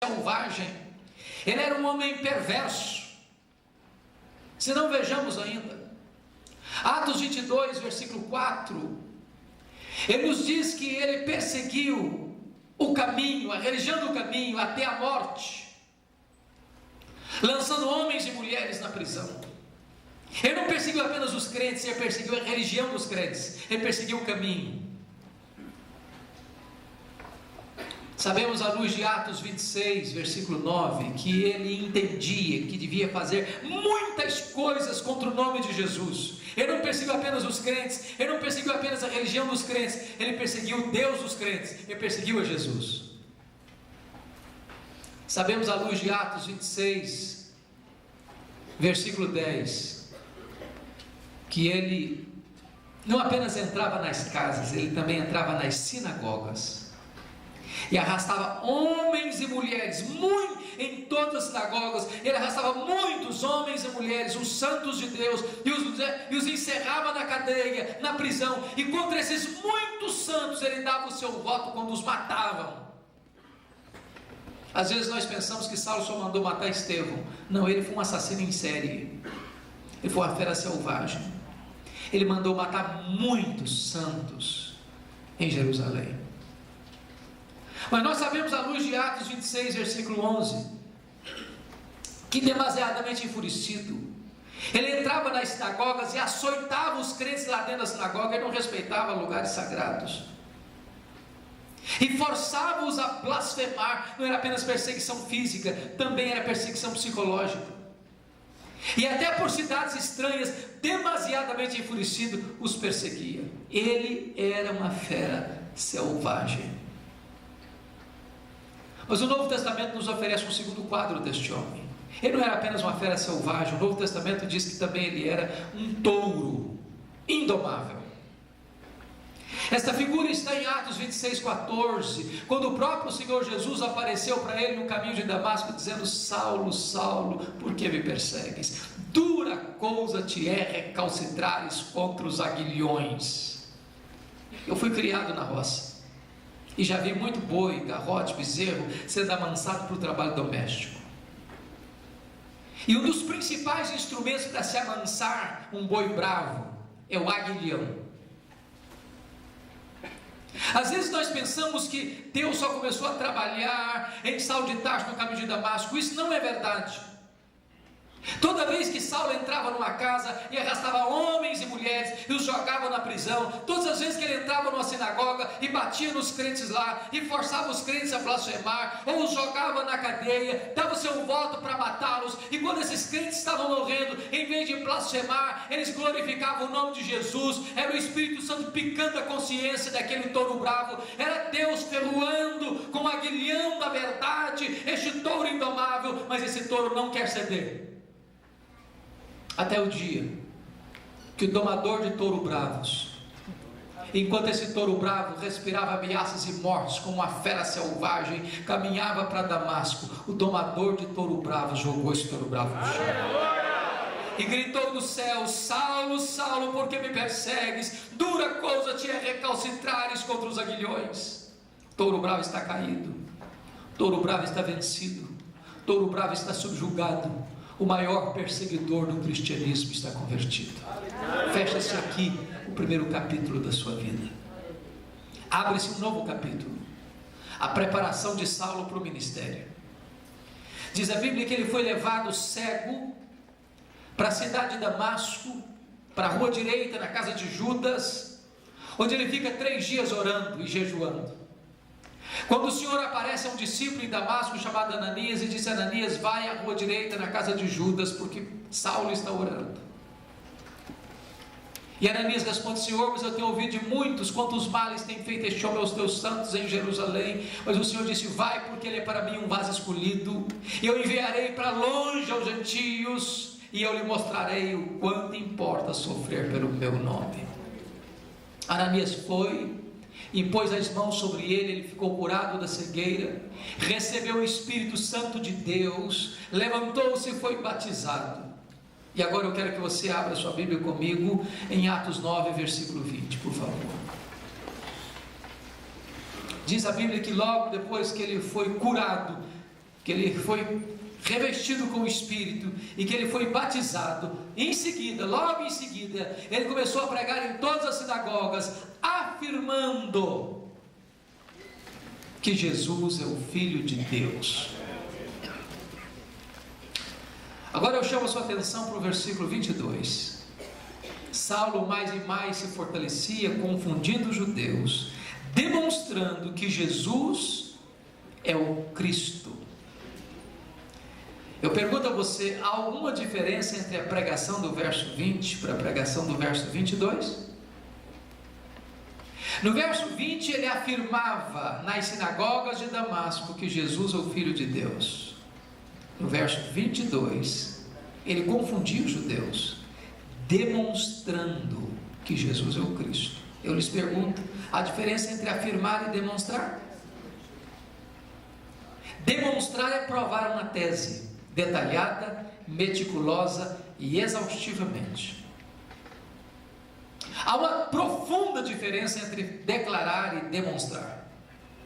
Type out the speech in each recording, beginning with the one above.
selvagem, ele era um homem perverso. Se não, vejamos ainda, Atos 22, versículo 4, ele nos diz que ele perseguiu o caminho, a religião do caminho, até a morte, lançando homens e mulheres na prisão. Ele não perseguiu apenas os crentes, ele perseguiu a religião dos crentes, ele perseguiu o caminho. Sabemos à luz de Atos 26, versículo 9, que ele entendia que devia fazer muitas coisas contra o nome de Jesus. Ele não perseguiu apenas os crentes, ele não perseguiu apenas a religião dos crentes, ele perseguiu o Deus dos crentes, ele perseguiu a Jesus. Sabemos à luz de Atos 26, versículo 10, que ele não apenas entrava nas casas, ele também entrava nas sinagogas e arrastava homens e mulheres, em todas as sinagogas, ele arrastava muitos homens e mulheres, os santos de Deus, e os encerrava na cadeia, na prisão, e contra esses muitos santos, ele dava o seu voto quando os matavam. Às vezes nós pensamos que Saulo só mandou matar Estevão. Não, ele foi um assassino em série, ele foi uma fera selvagem, ele mandou matar muitos santos em Jerusalém. Mas nós sabemos à luz de Atos 26, versículo 11, que demasiadamente enfurecido, ele entrava nas sinagogas e açoitava os crentes lá dentro da sinagoga. Ele não respeitava lugares sagrados e forçava-os a blasfemar. Não era apenas perseguição física, também era perseguição psicológica. E até por cidades estranhas, demasiadamente enfurecido, os perseguia. Ele era uma fera selvagem. Mas o Novo Testamento nos oferece um segundo quadro deste homem. Ele não era apenas uma fera selvagem. O Novo Testamento diz que também ele era um touro indomável. Esta figura está em Atos 26, 14, quando o próprio Senhor Jesus apareceu para ele no caminho de Damasco, dizendo: Saulo, Saulo, por que me persegues? Dura coisa te é recalcitrares contra os aguilhões. Eu fui criado na roça e já vi muito boi, garrote, bezerro sendo amansado para o trabalho doméstico. E um dos principais instrumentos para se amansar um boi bravo é o aguilhão. Às vezes nós pensamos que Deus só começou a trabalhar em Saulo de Tarso no caminho de Damasco. Isso não é verdade. Toda vez que Saulo entrava numa casa e arrastava homens e mulheres e os jogava na prisão, todas as vezes que ele entrava numa sinagoga e batia nos crentes lá e forçava os crentes a blasfemar, ou os jogava na cadeia, dava o seu voto para matá-los, e quando esses crentes estavam morrendo, em vez de blasfemar, eles glorificavam o nome de Jesus. Era o Espírito Santo picando a consciência daquele touro bravo, era Deus ferroando com o aguilhão da verdade este touro indomável. Mas esse touro não quer ceder, até o dia que o domador de touro bravos, enquanto esse touro bravo respirava ameaças e mortes como uma fera selvagem, caminhava para Damasco, o domador de touro bravo jogou esse touro bravo no chão e gritou do céu: Saulo, Saulo, por que me persegues? Dura coisa te é recalcitrares contra os aguilhões. Touro bravo está caído, touro bravo está vencido, touro bravo está subjugado. O maior perseguidor do cristianismo está convertido. Fecha-se aqui o primeiro capítulo da sua vida. Abre-se um novo capítulo, a preparação de Saulo para o ministério. Diz a Bíblia que ele foi levado cego para a cidade de Damasco, para a rua direita, na casa de Judas, onde ele fica 3 dias orando e jejuando. Quando o Senhor aparece a um discípulo em Damasco chamado Ananias e diz: Ananias, vai à rua direita na casa de Judas, porque Saulo está orando. E Ananias responde: Senhor, mas eu tenho ouvido de muitos quantos males tem feito este homem aos teus santos em Jerusalém. Mas o Senhor disse: vai, porque ele é para mim um vaso escolhido, e eu enviarei para longe aos gentios, e eu lhe mostrarei o quanto importa sofrer pelo meu nome. Ananias foi, impôs as mãos sobre ele, ele ficou curado da cegueira, recebeu o Espírito Santo de Deus, levantou-se e foi batizado. E agora eu quero que você abra sua Bíblia comigo em Atos 9, versículo 20, por favor. Diz a Bíblia que logo depois que ele foi curado que ele foi revestido com o Espírito e que ele foi batizado, em seguida, logo em seguida, ele começou a pregar em todas as sinagogas, afirmando que Jesus é o Filho de Deus. Agora eu chamo a sua atenção para o versículo 22. Saulo mais e mais se fortalecia, confundindo os judeus, demonstrando que Jesus é o Cristo. Eu pergunto a você, há alguma diferença entre a pregação do verso 20 para a pregação do verso 22? No verso 20 ele afirmava nas sinagogas de Damasco que Jesus é o Filho de Deus. No verso 22 ele confundia os judeus, demonstrando que Jesus é o Cristo. Eu lhes pergunto, a diferença entre afirmar e demonstrar? Demonstrar é provar uma tese detalhada, meticulosa e exaustivamente. Há uma profunda diferença entre declarar e demonstrar.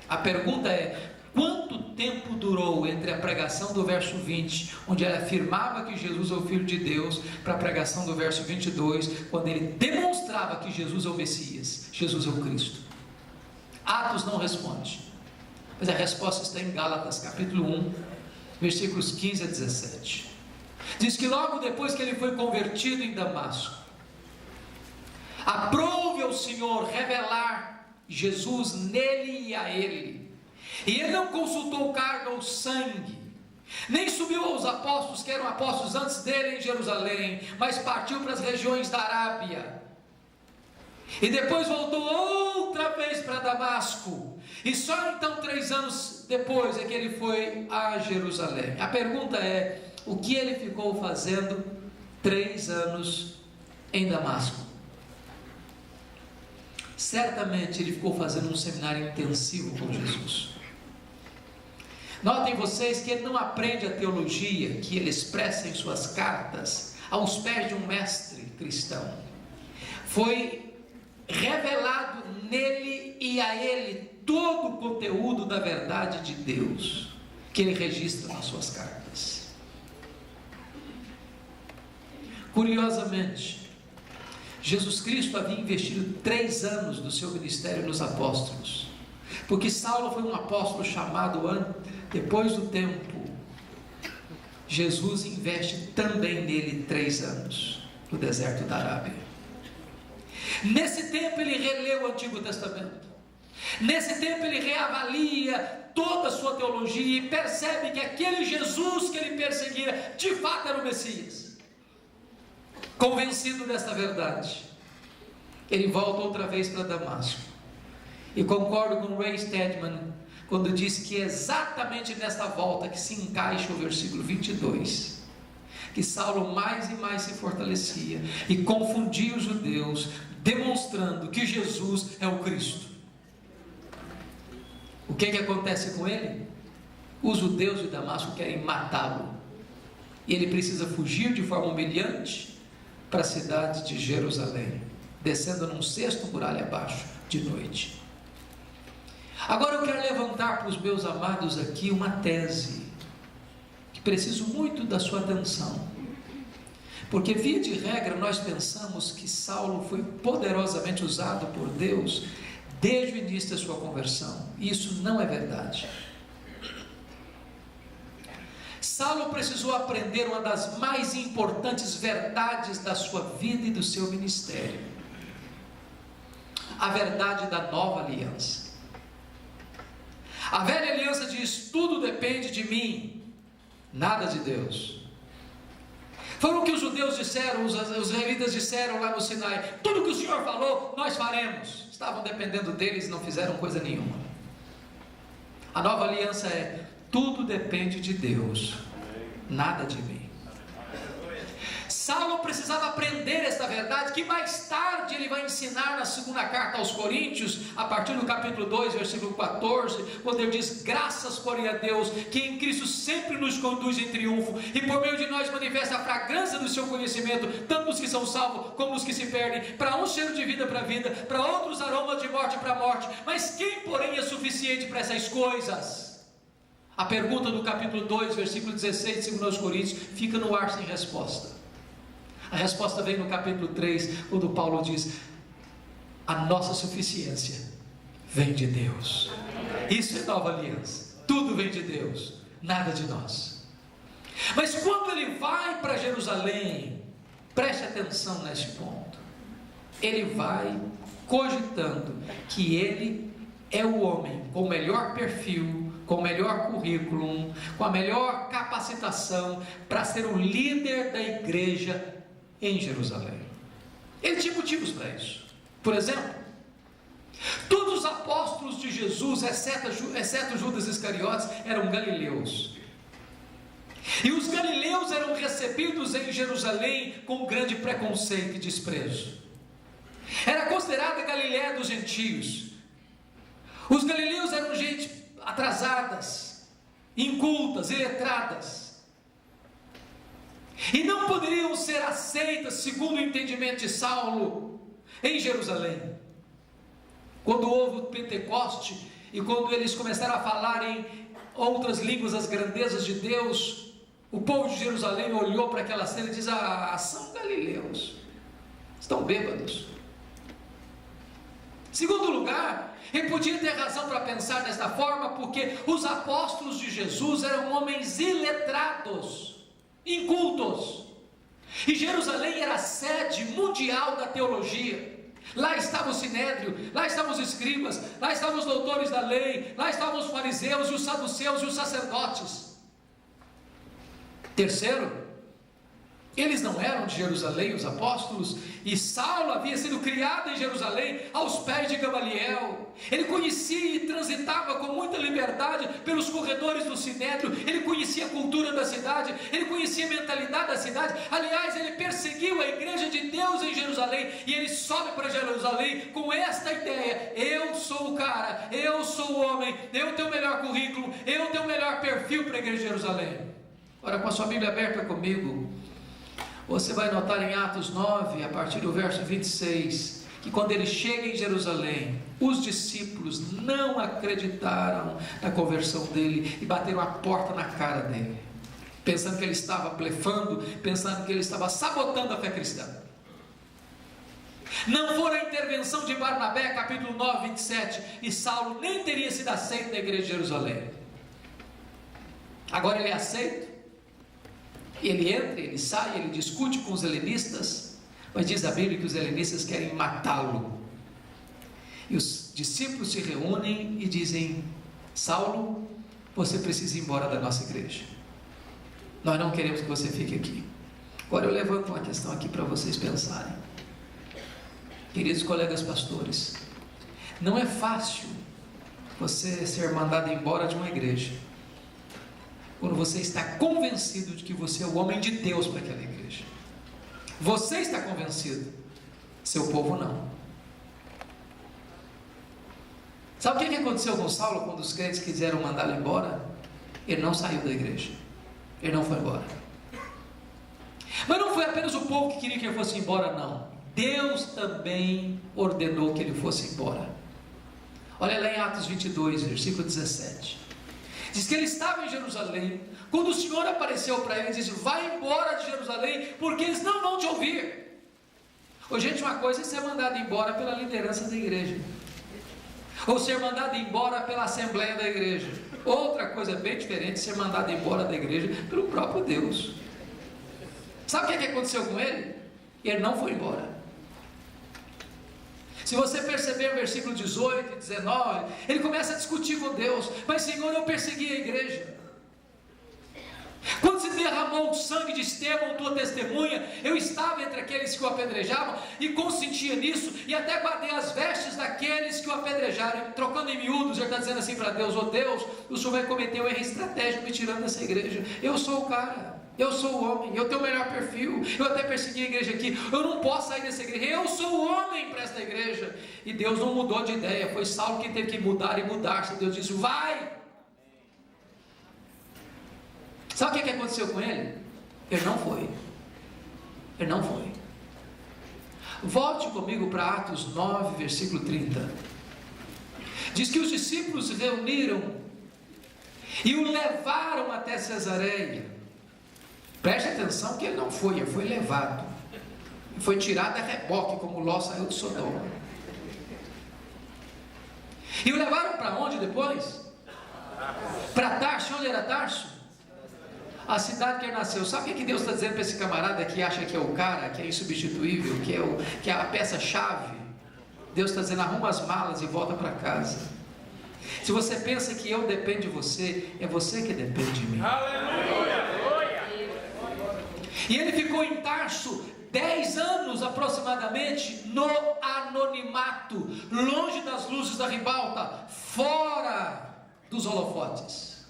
A pergunta é: quanto tempo durou entre a pregação do verso 20, onde ele afirmava que Jesus é o Filho de Deus, para a pregação do verso 22, quando ele demonstrava que Jesus é o Messias, Jesus é o Cristo? Atos não responde, mas a resposta está em Gálatas capítulo 1, versículos 15 a 17. Diz que logo depois que ele foi convertido em Damasco, aprove ao Senhor revelar Jesus nele e a ele. E ele não consultou carne ou sangue, nem subiu aos apóstolos que eram apóstolos antes dele em Jerusalém, mas partiu para as regiões da Arábia. E depois voltou outra vez para Damasco. E só então 3 anos depois é que ele foi a Jerusalém. A pergunta é: o que ele ficou fazendo 3 anos em Damasco? Certamente ele ficou fazendo um seminário intensivo com Jesus. Notem vocês que ele não aprende a teologia que ele expressa em suas cartas aos pés de um mestre cristão. Foi revelado nele e a ele todo o conteúdo da verdade de Deus que ele registra nas suas cartas. Curiosamente, Jesus Cristo havia investido 3 anos do seu ministério nos apóstolos, porque Saulo foi um apóstolo chamado depois do tempo. Jesus investe também nele 3 anos no deserto da Arábia. Nesse tempo ele releu o Antigo Testamento. Nesse tempo ele reavalia toda a sua teologia e percebe que aquele Jesus que ele perseguia de fato era o Messias. Convencido desta verdade, ele volta outra vez para Damasco. E concordo com Ray Stedman quando diz que é exatamente nesta volta que se encaixa o versículo 22, que Saulo mais e mais se fortalecia e confundia os judeus, demonstrando que Jesus é o Cristo. O que acontece com ele? Os judeus de Damasco querem matá-lo, e ele precisa fugir de forma humilhante para a cidade de Jerusalém, descendo num 6º muralha abaixo, de noite. Agora eu quero levantar para os meus amados aqui uma tese, que preciso muito da sua atenção, porque via de regra nós pensamos que Saulo foi poderosamente usado por Deus desde o início da sua conversão. Isso não é verdade. Saulo precisou aprender uma das mais importantes verdades da sua vida e do seu ministério: a verdade da nova aliança. A velha aliança diz: tudo depende de mim, nada de Deus. Foi o que os judeus disseram, os israelitas disseram lá no Sinai: tudo que o Senhor falou, nós faremos. Estavam dependendo deles e não fizeram coisa nenhuma. A nova aliança é: tudo depende de Deus, nada de mim. Saulo precisava aprender esta verdade, que mais tarde ele vai ensinar na 2ª carta aos Coríntios, a partir do capítulo 2, versículo 14, quando ele diz: graças, porém, a Deus, que em Cristo sempre nos conduz em triunfo, e por meio de nós manifesta a fragrância do seu conhecimento, tanto nos que são salvos, como nos que se perdem. Para uns cheiro de vida para a vida, para outros aroma de morte para a morte. Mas quem, porém, é suficiente para essas coisas? A pergunta do capítulo 2, versículo 16 de 2 Coríntios, fica no ar sem resposta. A resposta vem no capítulo 3, quando Paulo diz: a nossa suficiência vem de Deus. Isso é nova aliança. Tudo vem de Deus, nada de nós. Mas quando ele vai para Jerusalém, preste atenção neste ponto, ele vai cogitando que ele é o homem com o melhor perfil, com o melhor currículo, com a melhor capacitação para ser o líder da igreja em Jerusalém. Ele tinha motivos para isso. Por exemplo, todos os apóstolos de Jesus, exceto Judas Iscariotes, eram galileus. E os galileus eram recebidos em Jerusalém com grande preconceito e desprezo. Era considerada a Galiléia dos gentios. Os galileus eram gente atrasadas, incultas, iletradas, e não poderiam ser aceitas, segundo o entendimento de Saulo, em Jerusalém. Quando houve o Pentecoste, e quando eles começaram a falar em outras línguas as grandezas de Deus, o povo de Jerusalém olhou para aquela cena e disse: são galileus, estão bêbados. Segundo lugar, ele podia ter razão para pensar desta forma, porque os apóstolos de Jesus eram homens iletrados, incultos, e Jerusalém era a sede mundial da teologia. Lá estava o sinédrio, lá estavam os escribas, lá estavam os doutores da lei, lá estavam os fariseus e os saduceus e os sacerdotes. Terceiro, eles não eram de Jerusalém, os apóstolos, e Saulo havia sido criado em Jerusalém, aos pés de Gamaliel. Ele conhecia e transitava com muita liberdade pelos corredores do sinédrio. Ele conhecia a cultura da cidade, ele conhecia a mentalidade da cidade. Aliás, ele perseguiu a igreja de Deus em Jerusalém, e ele sobe para Jerusalém com esta ideia: eu sou o cara, eu sou o homem, eu tenho o melhor currículo, eu tenho o melhor perfil para a igreja de Jerusalém. Ora, com a sua Bíblia aberta comigo, você vai notar em Atos 9, a partir do verso 26, que quando ele chega em Jerusalém, os discípulos não acreditaram na conversão dele e bateram a porta na cara dele, pensando que ele estava blefando, pensando que ele estava sabotando a fé cristã. Não for a intervenção de Barnabé, capítulo 9, 27, e Saulo nem teria sido aceito na igreja de Jerusalém. Agora ele é aceito. Ele entra, ele sai, ele discute com os helenistas, mas diz a Bíblia que os helenistas querem matá-lo. E os discípulos se reúnem e dizem: Saulo, você precisa ir embora da nossa igreja. Nós não queremos que você fique aqui. Agora eu levanto uma questão aqui para vocês pensarem. Queridos colegas pastores, não é fácil você ser mandado embora de uma igreja quando você está convencido de que você é o homem de Deus para aquela igreja. Você está convencido, seu povo não. Sabe o que aconteceu com Saulo quando os crentes quiseram mandá-lo embora? Ele não saiu da igreja, ele não foi embora. Mas não foi apenas o povo que queria que ele fosse embora, não. Deus também ordenou que ele fosse embora. Olha lá em Atos 22, versículo 17. Diz que ele estava em Jerusalém, quando o Senhor apareceu para ele e disse: vai embora de Jerusalém, porque eles não vão te ouvir. Ô, gente, uma coisa é ser mandado embora pela liderança da igreja, ou ser mandado embora pela assembleia da igreja. Outra coisa bem diferente, ser mandado embora da igreja pelo próprio Deus. Sabe o que aconteceu com ele? Ele não foi embora. Se você perceber o versículo 18 e 19, ele começa a discutir com Deus: mas Senhor, eu persegui a igreja. Quando se derramou o sangue de Estevão, tua testemunha, eu estava entre aqueles que o apedrejavam e consentia nisso, e até guardei as vestes daqueles que o apedrejaram. Trocando em miúdos, ele está dizendo assim para Deus: ô Deus, o Senhor vai cometer um erro estratégico me tirando dessa igreja. Eu sou o cara, eu sou o homem, eu tenho o melhor perfil, eu até persegui a igreja aqui, eu não posso sair dessa igreja, eu sou o homem para esta igreja. E Deus não mudou de ideia, foi Saulo que teve que mudar e mudar-se. Deus disse: vai. Sabe o que aconteceu com ele? Ele não foi. Ele não foi. Volte comigo para Atos 9, versículo 30. Diz que os discípulos se reuniram e o levaram até Cesareia. Preste atenção que ele não foi, ele foi levado, foi tirado a reboque, como Ló saiu de Sodoma. E o levaram para onde depois? Para Tarso. Onde era Tarso? A cidade que ele nasceu. Sabe o que Deus está dizendo para esse camarada que acha que é o cara, que é insubstituível, que é a peça-chave? Deus está dizendo: arruma as malas e volta para casa. Se você pensa que eu dependo de você, é você que depende de mim. Aleluia! E ele ficou em Tarso 10 anos aproximadamente, no anonimato, longe das luzes da ribalta, fora dos holofotes.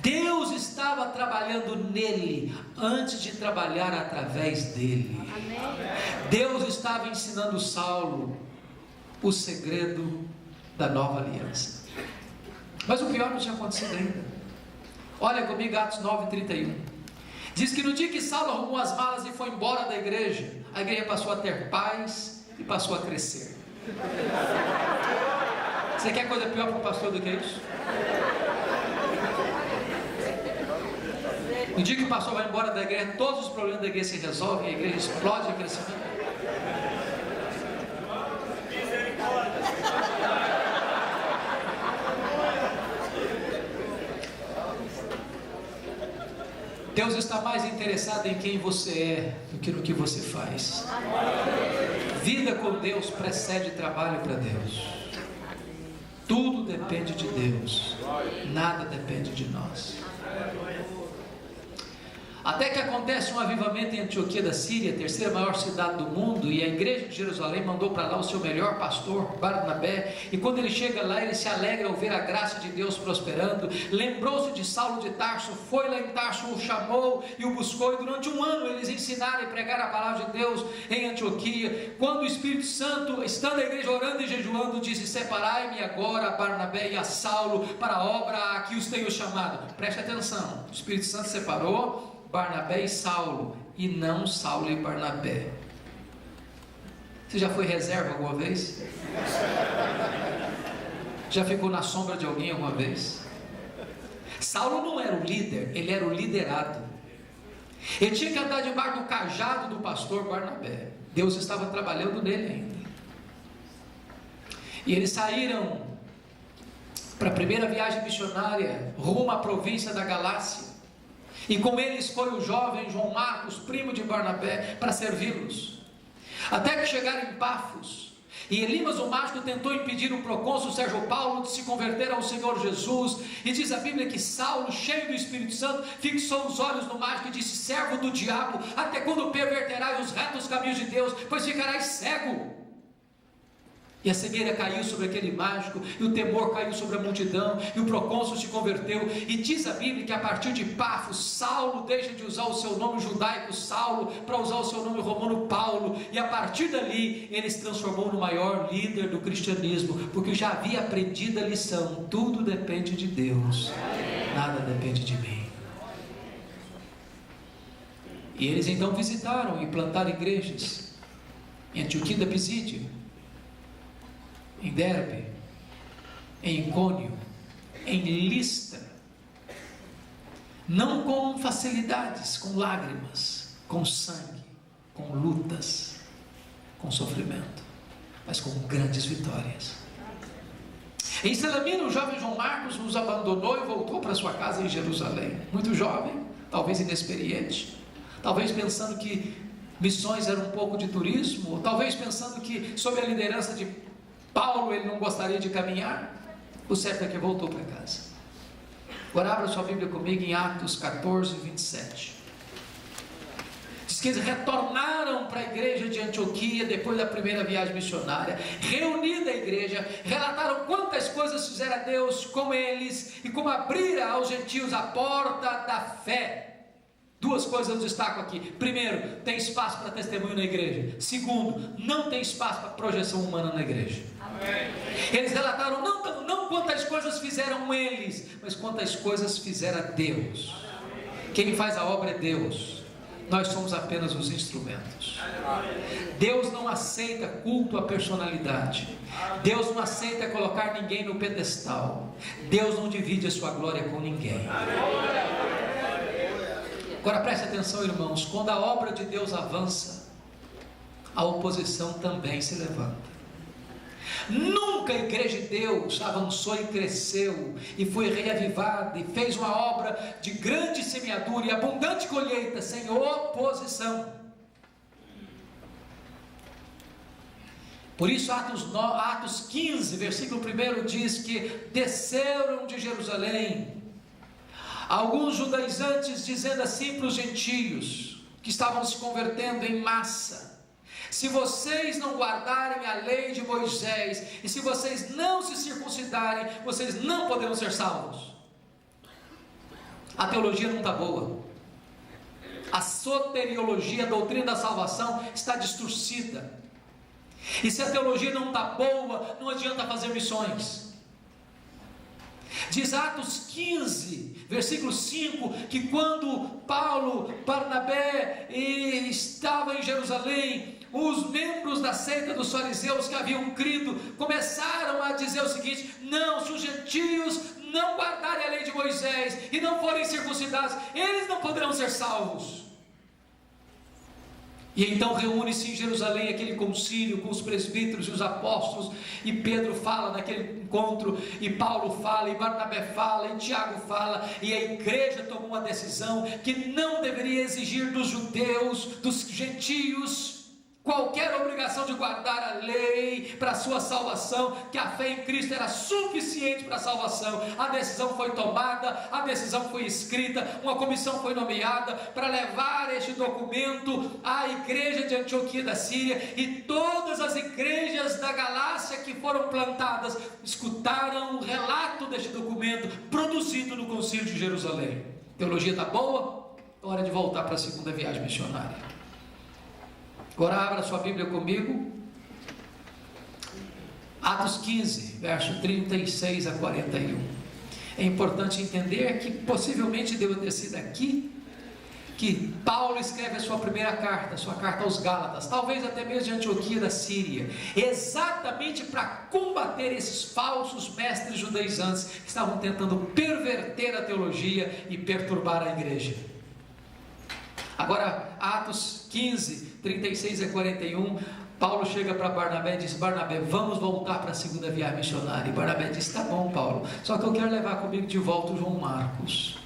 Deus estava trabalhando nele antes de trabalhar através dele. Deus estava ensinando Saulo o segredo da nova aliança. Mas o pior não tinha acontecido ainda. Olha comigo Atos 9:31. Diz que no dia que Saulo arrumou as malas e foi embora da igreja, a igreja passou a ter paz e passou a crescer. Você quer coisa pior para o pastor do que isso? No dia que o pastor vai embora da igreja, todos os problemas da igreja se resolvem, a igreja explode em crescimento. Deus está mais interessado em quem você é do que no que você faz. Vida com Deus precede trabalho para Deus. Tudo depende de Deus, nada depende de nós. Até que acontece um avivamento em Antioquia da Síria, a terceira maior cidade do mundo, e a igreja de Jerusalém mandou para lá o seu melhor pastor, Barnabé, e quando ele chega lá, ele se alegra ao ver a graça de Deus prosperando. Lembrou-se de Saulo de Tarso, foi lá em Tarso, o chamou e o buscou, e durante um ano eles ensinaram e pregaram a palavra de Deus em Antioquia. Quando o Espírito Santo, estando a igreja orando e jejuando, disse: separai-me agora a Barnabé e a Saulo para a obra a que os tenho chamado. Preste atenção, o Espírito Santo separou Barnabé e Saulo, e não Saulo e Barnabé. Você já foi reserva alguma vez? Já ficou na sombra de alguém alguma vez? Saulo não era o líder, ele era o liderado. Ele tinha que andar debaixo do cajado do pastor Barnabé. Deus estava trabalhando nele ainda. E eles saíram para a primeira viagem missionária rumo à província da Galácia. E com eles foi o jovem João Marcos, primo de Barnabé, para servi-los. Até que chegaram em Pafos. E Elimas o mágico tentou impedir o procônsul Sérgio Paulo de se converter ao Senhor Jesus. E diz a Bíblia que Saulo, cheio do Espírito Santo, fixou os olhos no mágico e disse: servo do diabo, até quando perverterás os retos caminhos de Deus, pois ficarás cego? E a cegueira caiu sobre aquele mágico, e o temor caiu sobre a multidão, e o procônsul se converteu. E diz a Bíblia que a partir de Pafos, Saulo deixa de usar o seu nome judaico Saulo para usar o seu nome romano Paulo, e a partir dali ele se transformou no maior líder do cristianismo, porque já havia aprendido a lição: tudo depende de Deus, nada depende de mim. E eles então visitaram e plantaram igrejas em Antioquia da Pisídia, em Derbe, em Icônio, em Listra, não com facilidades, com lágrimas, com sangue, com lutas, com sofrimento, mas com grandes vitórias. Em Salamina, o jovem João Marcos nos abandonou e voltou para sua casa em Jerusalém, muito jovem, talvez inexperiente, talvez pensando que missões eram um pouco de turismo, ou talvez pensando que sob a liderança de Paulo ele não gostaria de caminhar. O certo é que voltou para casa. Agora abra sua Bíblia comigo em Atos 14:27. Diz que eles retornaram para a igreja de Antioquia depois da primeira viagem missionária. Reunida a igreja, relataram quantas coisas fizeram a Deus com eles e como abrira aos gentios a porta da fé. Duas coisas eu destaco aqui. Primeiro, tem espaço para testemunho na igreja. Segundo, não tem espaço para projeção humana na igreja. Amém. Eles relataram não quantas coisas fizeram eles, mas quantas coisas fizeram Deus. Quem faz a obra é Deus. Nós somos apenas os instrumentos. Deus não aceita culto à personalidade. Deus não aceita colocar ninguém no pedestal. Deus não divide a sua glória com ninguém. Agora preste atenção, irmãos, quando a obra de Deus avança, a oposição também se levanta. Nunca a igreja de Deus avançou e cresceu e foi reavivada e fez uma obra de grande semeadura e abundante colheita sem oposição. Por isso Atos 15, versículo 1 diz que desceram de Jerusalém alguns judaizantes, dizendo assim para os gentios que estavam se convertendo em massa: se vocês não guardarem a lei de Moisés, e se vocês não se circuncidarem, vocês não poderão ser salvos. A teologia não está boa. A soteriologia, a doutrina da salvação, está distorcida. E se a teologia não está boa, não adianta fazer missões. Diz Atos 15, versículo 5, que quando Paulo, Barnabé estava em Jerusalém, os membros da seita dos fariseus que haviam crido começaram a dizer o seguinte: não, se os gentios não guardarem a lei de Moisés e não forem circuncidados, eles não poderão ser salvos. E então reúne-se em Jerusalém aquele concílio com os presbíteros e os apóstolos, e Pedro fala naquele encontro, e Paulo fala, e Barnabé fala, e Tiago fala, e a igreja tomou uma decisão que não deveria exigir dos judeus, dos gentios, qualquer obrigação de guardar a lei para a sua salvação, que a fé em Cristo era suficiente para a salvação. A decisão foi tomada, a decisão foi escrita, uma comissão foi nomeada para levar este documento à igreja de Antioquia da Síria, e todas as igrejas da Galácia que foram plantadas escutaram o relato deste documento produzido no concílio de Jerusalém. Teologia está boa? Hora de voltar para a segunda viagem missionária. Agora abra sua Bíblia comigo, Atos 15, verso 36 a 41. É importante entender que possivelmente deu ter sido aqui que Paulo escreve a sua primeira carta, a sua carta aos Gálatas, talvez até mesmo de Antioquia da Síria, exatamente para combater esses falsos mestres judaizantes que estavam tentando perverter a teologia e perturbar a igreja. Agora, Atos 15, 36 a 41, Paulo chega para Barnabé e diz: Barnabé, vamos voltar para a segunda viagem missionária. E Barnabé diz: tá bom, Paulo, só que eu quero levar comigo de volta o João Marcos.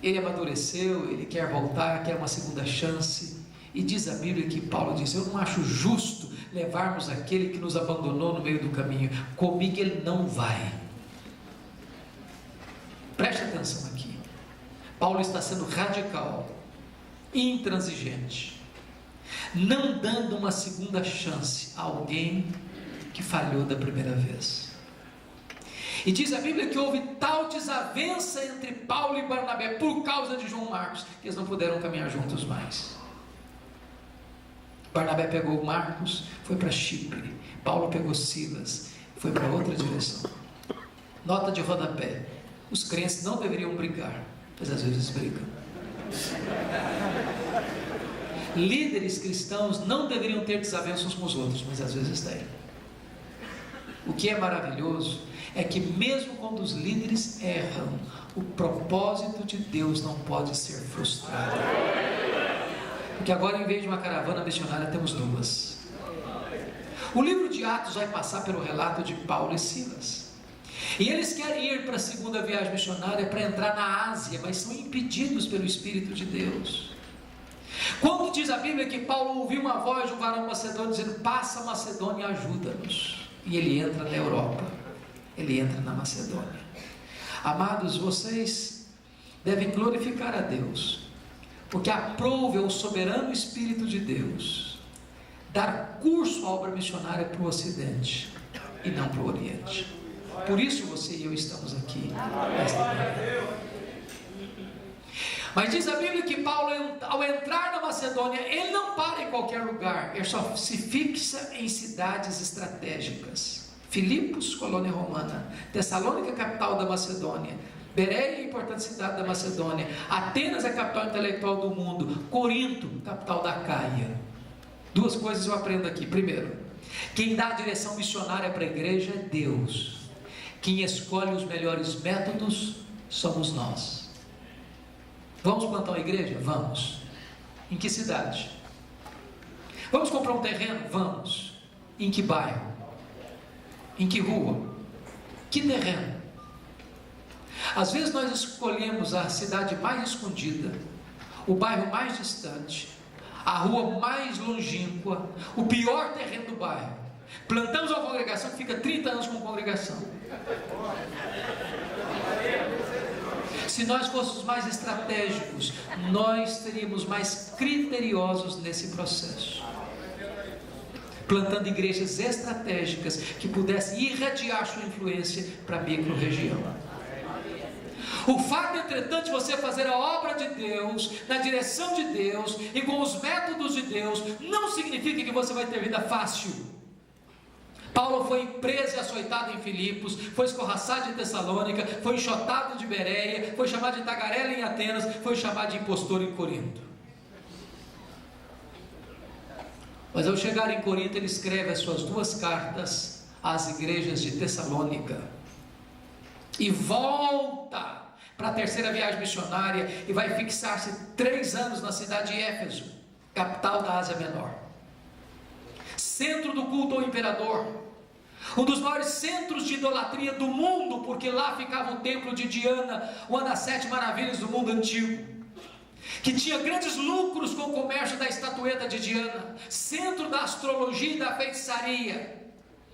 Ele amadureceu, ele quer voltar, quer uma segunda chance. E diz a Bíblia que Paulo diz: eu não acho justo levarmos aquele que nos abandonou no meio do caminho, comigo ele não vai. Preste atenção aqui. Paulo está sendo radical, intransigente, não dando uma segunda chance a alguém que falhou da primeira vez. E diz a Bíblia que houve tal desavença entre Paulo e Barnabé por causa de João Marcos, que eles não puderam caminhar juntos mais. Barnabé pegou Marcos, foi para Chipre. Paulo pegou Silas, foi para outra direção. Nota de rodapé: os crentes não deveriam brigar, mas às vezes brigam. Líderes cristãos não deveriam ter desavenças com os outros, mas às vezes têm. O que é maravilhoso é que mesmo quando os líderes erram, o propósito de Deus não pode ser frustrado. Porque agora, em vez de uma caravana missionária, temos duas. O livro de Atos vai passar pelo relato de Paulo e Silas. E eles querem ir para a segunda viagem missionária para entrar na Ásia, mas são impedidos pelo Espírito de Deus. Quando diz a Bíblia que Paulo ouviu uma voz de um varão macedônio dizendo: passa a Macedônia e ajuda-nos. E ele entra na Europa, ele entra na Macedônia. Amados, vocês devem glorificar a Deus, porque aprove ao soberano Espírito de Deus dar curso à obra missionária para o Ocidente e não para o Oriente. Por isso você e eu estamos aqui nesta manhã. Mas diz a Bíblia que Paulo, ao entrar na Macedônia, ele não para em qualquer lugar, ele só se fixa em cidades estratégicas. Filipos, colônia romana; Tessalônica, capital da Macedônia; Bereia é a importante cidade da Macedônia. Atenas é a capital intelectual do mundo. Corinto, capital da Caia. Duas coisas eu aprendo aqui. Primeiro, quem dá a direção missionária para a igreja é Deus. Quem escolhe os melhores métodos somos nós. Vamos plantar uma igreja? Vamos. Em que cidade? Vamos comprar um terreno? Vamos. Em que bairro? Em que rua? Que terreno? Às vezes nós escolhemos a cidade mais escondida, o bairro mais distante, a rua mais longínqua, o pior terreno do bairro. Plantamos uma congregação que fica 30 anos com congregação. Se nós fôssemos mais estratégicos, nós seríamos mais criteriosos nesse processo, plantando igrejas estratégicas que pudessem irradiar sua influência para a micro-região. O fato, entretanto, de você fazer a obra de Deus, na direção de Deus e com os métodos de Deus, não significa que você vai ter vida fácil. Paulo foi preso e açoitado em Filipos, foi escorraçado em Tessalônica, foi enxotado de Bereia, foi chamado de tagarela em Atenas, foi chamado de impostor em Corinto. Mas ao chegar em Corinto, ele escreve as suas 2 cartas às igrejas de Tessalônica e volta para a 3ª viagem missionária e vai fixar-se 3 anos na cidade de Éfeso, capital da Ásia Menor, centro do culto ao imperador, um dos maiores centros de idolatria do mundo, porque lá ficava o templo de Diana, uma das 7 maravilhas do mundo antigo, que tinha grandes lucros com o comércio da estatueta de Diana, centro da astrologia e da feitiçaria.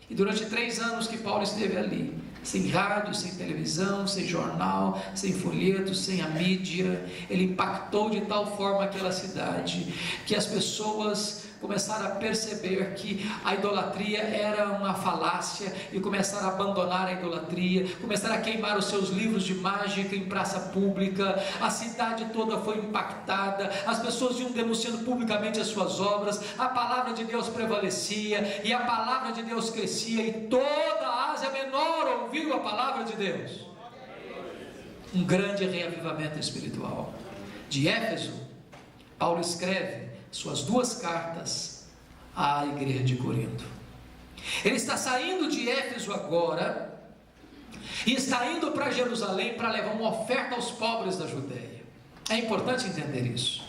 E durante 3 anos que Paulo esteve ali, sem rádio, sem televisão, sem jornal, sem folhetos, sem a mídia, ele impactou de tal forma aquela cidade, que as pessoas começaram a perceber que a idolatria era uma falácia, e começaram a abandonar a idolatria, começaram a queimar os seus livros de mágica em praça pública. A cidade toda foi impactada, as pessoas iam denunciando publicamente as suas obras, a palavra de Deus prevalecia, e a palavra de Deus crescia, e toda a Ásia Menor ouviu a palavra de Deus. Um grande reavivamento espiritual. De Éfeso, Paulo escreve suas 2 cartas à igreja de Corinto. Ele está saindo de Éfeso agora e está indo para Jerusalém para levar uma oferta aos pobres da Judeia. É importante entender isso,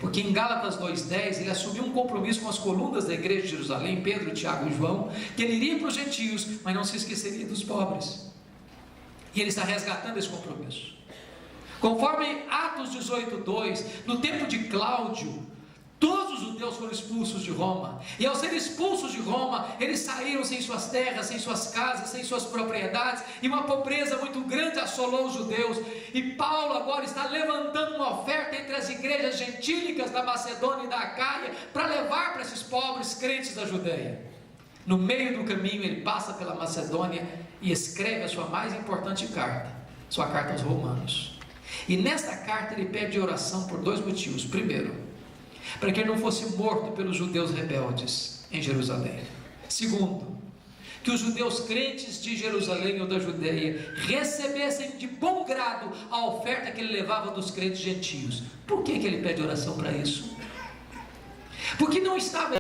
porque em Gálatas 2:10 ele assumiu um compromisso com as colunas da igreja de Jerusalém, Pedro, Tiago e João, que ele iria para os gentios, mas não se esqueceria dos pobres. E ele está resgatando esse compromisso. Conforme Atos 18:2, no tempo de Cláudio, todos os judeus foram expulsos de Roma, e ao serem expulsos de Roma, eles saíram sem suas terras, sem suas casas, sem suas propriedades, e uma pobreza muito grande assolou os judeus. E Paulo agora está levantando uma oferta entre as igrejas gentílicas da Macedônia e da Acaia, para levar para esses pobres crentes da Judeia. No meio do caminho ele passa pela Macedônia e escreve a sua mais importante carta, sua carta aos Romanos. E nesta carta ele pede oração por 2 motivos. Primeiro, para que ele não fosse morto pelos judeus rebeldes em Jerusalém. Segundo, que os judeus crentes de Jerusalém ou da Judeia recebessem de bom grado a oferta que ele levava dos crentes gentios. Por que ele pede oração para isso? Porque não estava